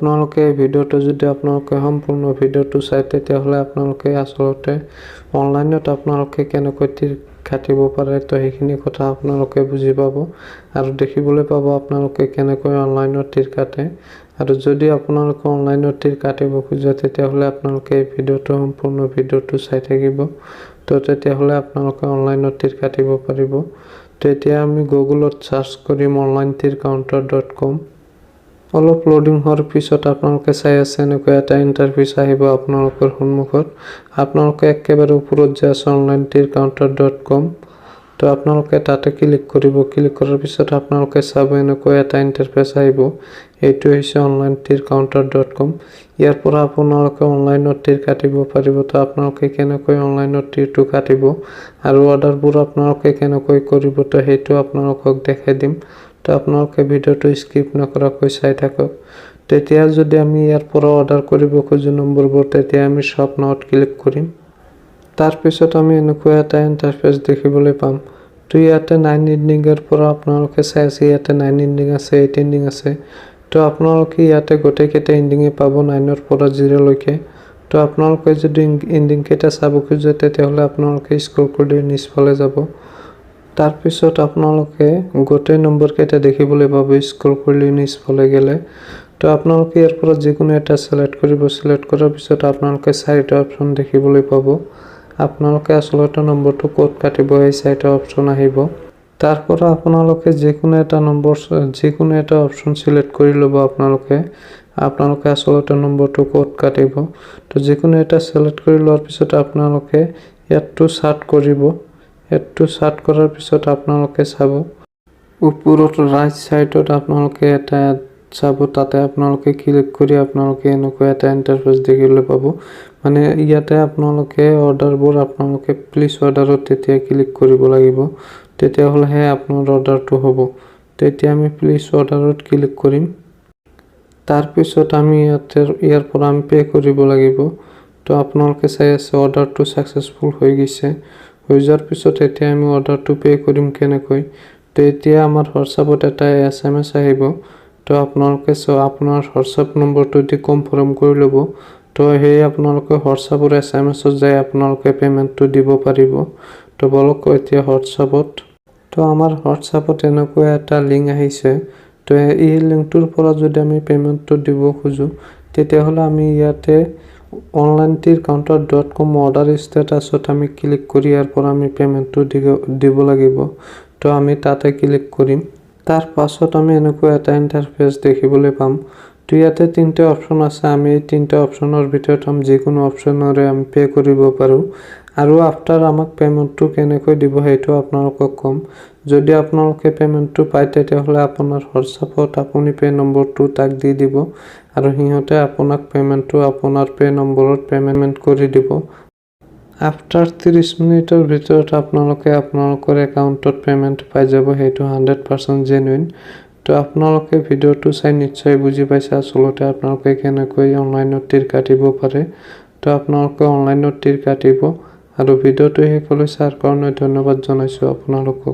আপোনালোকে ভিডিঅ'টো যদি আপোনালোকে সম্পূৰ্ণ ভিডিঅ'টো চাই তেতিয়াহ'লে আপোনালোকে আসলতে অনলাইনত আপোনালোকে কেনেকৈ তীৰ কাটিব পাৰে তো সেইখিনি কথা আপোনালোকে বুজি পাব আৰু দেখিবলৈ পাব আপোনালোকে কেনেকৈ অনলাইনত তীৰ কাটে আৰু যদি আপোনালোকে অনলাইনত তীৰ কাটিব খোজে তেতিয়াহ'লে আপোনালোকে এই ভিডিঅ'টো সম্পূৰ্ণ ভিডিঅ'টো চাই থাকিব তো তেতিয়াহ'লে আপোনালোকে অনলাইনত তীৰ কাটিব পাৰিব। তো এতিয়া আমি গুগলত সাৰ্চ কৰিম onlinetircounter.com। অলপ লোডিং হোৱাৰ পিছত আপোনালোকে চাই আছে এনেকৈ এটা ইণ্টাৰফেচ আহিব আপোনালোকৰ সন্মুখত। আপোনালোকে একেবাৰে ওপৰত যে আছে onlinetircounter.com তো আপোনালোকে তাতে ক্লিক কৰিব। ক্লিক কৰাৰ পিছত আপোনালোকে চাব এনেকৈ এটা ইণ্টাৰফেচ আহিব। এইটো হৈছে onlinetircounter.com। ইয়াৰ পৰা আপোনালোকে অনলাইনত তীৰ কাটিব পাৰিব। তো আপোনালোকে কেনেকৈ অনলাইনত তীৰটো কাটিব আৰু অৰ্ডাৰবোৰ আপোনালোকে কেনেকৈ কৰিব তো সেইটো আপোনালোকক দেখাই দিম। তো আপোনালোকে ভিডিঅ'টো স্কিপ নকৰাকৈ চাই থাকক। তেতিয়া যদি আমি ইয়াৰ পৰা অৰ্ডাৰ কৰিব খোজো নম্বৰবোৰ তেতিয়া আমি শ্বপ নাওত ক্লিক কৰিম। তাৰ পিছত আমি এনেকৈ এটা ইণ্টাৰফেচ দেখিবলৈ পাম। তো ইয়াতে 9 এণ্ডিঙৰ পৰা আপোনালোকে চাই আছে ইয়াতে 9 এণ্ডিং আছে 8 এণ্ডিং আছে। তো আপোনালোকে ইয়াতে গোটেইকেইটা এণ্ডিঙে পাব 9ৰ পৰা 0 লৈকে। তো আপোনালোকে যদি এণ্ডিং কেইটা চাব খোজে তেতিয়াহ'লে আপোনালোকে স্ক্ৰল কৰি নিচফালে যাব। তাৰ পিছত আপোনালোকে গোটেই নম্বৰ কেইটা দেখিবলৈ পাব স্ক্ৰল কৰি নিচফালে গ'লে। তো আপোনালোকে ইয়াৰ পৰা যিকোনো এটা সিলেক্ট কৰিব। সিলেক্ট কৰাৰ পিছত আপোনালোকে 4টা অপচন দেখিবলৈ পাব। আপোনালোকে আসলতে নম্বৰটো ক'ত কাটিব এই 4টা অপচন আহিব। তাৰ পৰা আপোনালোকে যিকোনো এটা অপচন সিলেক্ট কৰি ল'ব। আপোনালোকে আসলতে নম্বৰটো ক'ত কাটিব তো যিকোনো এটা সিলেক্ট কৰি লোৱাৰ পিছত আপোনালোকে ইয়াতটো সাৰ্চ কৰিব। এডটো সাৰ্চ কৰাৰ পিছত আপোনালোকে চাব ওপৰত ৰাইট সাইডত আপোনালোকে এটা চাব তাতে আপোনালোকে ক্লিক কৰি আপোনালোকে এনেকৈ এটা ইণ্টাৰফেচ দেখিবলৈ পাব। মানে ইয়াতে আপোনালোকে অৰ্ডাৰবোৰ আপোনালোকে প্লিজ অৰ্ডাৰত তেতিয়া ক্লিক কৰিব লাগিব তেতিয়াহ'লেহে আপোনাৰ অৰ্ডাৰটো হ'ব। তেতিয়া আমি প্লিজ অৰ্ডাৰত ক্লিক কৰিম। তাৰ পিছত আমি ইয়াৰ পৰা আমি পে কৰিব লাগিব। তো আপোনালোকে চাই আছে অৰ্ডাৰটো সাকসেসফুল হৈ গৈছে। হৈ যোৱাৰ পিছত এতিয়া আমি অৰ্ডাৰটো পে কৰিম কেনেকৈ। তো এতিয়া আমাৰ হোৱাটছআপত এটা SMS আহিব। তো আপোনালোকে আপোনাৰ হোৱাটছআপ নম্বৰটো দি কনফাৰ্ম কৰি ল'ব। তো সেই আপোনালোকে হোৱাটছআপৰ SMS-ত যাই আপোনালোকে পেমেন্টটো দিব পাৰিব। তো বলক এতিয়া হোৱাটছআপত তো আমাৰ হোৱাটছআপত এনেকৈ এটা লিংক আহিছে। তো এই লিংকটোৰ পৰা যদি আমি পেমেন্টটো দিব খোজো তেতিয়াহ'লে আমি ইয়াতে onlinetircounter.com অৰ্ডাৰ ষ্টেটাছত আমি ক্লিক কৰি ইয়াৰ পৰা আমি পেমেন্টটো দিব লাগিব। তো আমি তাতে ক্লিক কৰিম। তাৰ পাছত আমি এনেকৈ এটা ইণ্টাৰফেচ দেখিবলৈ পাম। তো ইয়াতে 3টা অপচন আছে। আমি এই 3টা অপচনৰ ভিতৰত যিকোনো অপচনৰে আমি পে কৰিব পাৰোঁ আৰু আফটাৰ আমাক পেমেন্টটো কেনেকৈ দিব সেইটো আপোনালোকক কম। যদি আপোনালোকে পেমেন্টটো পায় তেতিয়াহ'লে আপোনাৰ হোৱাটছআপত আপুনি পে নম্বৰটো তাক দি দিব আৰু সিহঁতে আপোনাক পেমেন্টটো আপোনাৰ পে নম্বৰত পেমেন্ট কৰি দিব। আফটাৰ 30 মিনিটৰ ভিতৰত আপোনালোকে আপোনালোকৰ একাউণ্টত পেমেন্ট পাই যাব। সেইটো 100% জেনুইন। তো আপোনালোকে ভিডিঅ'টো চাই নিশ্চয় বুজি পাইছে আসলতে আপোনালোকে কেনেকৈ অনলাইনত তীৰ কাটিব পাৰে। তো আপোনালোকে অনলাইনত তীৰ কাটিব আৰু ভিডিঅ'টো শেষলৈ চাৰ কাৰণে ধন্যবাদ জনাইছোঁ আপোনালোকক।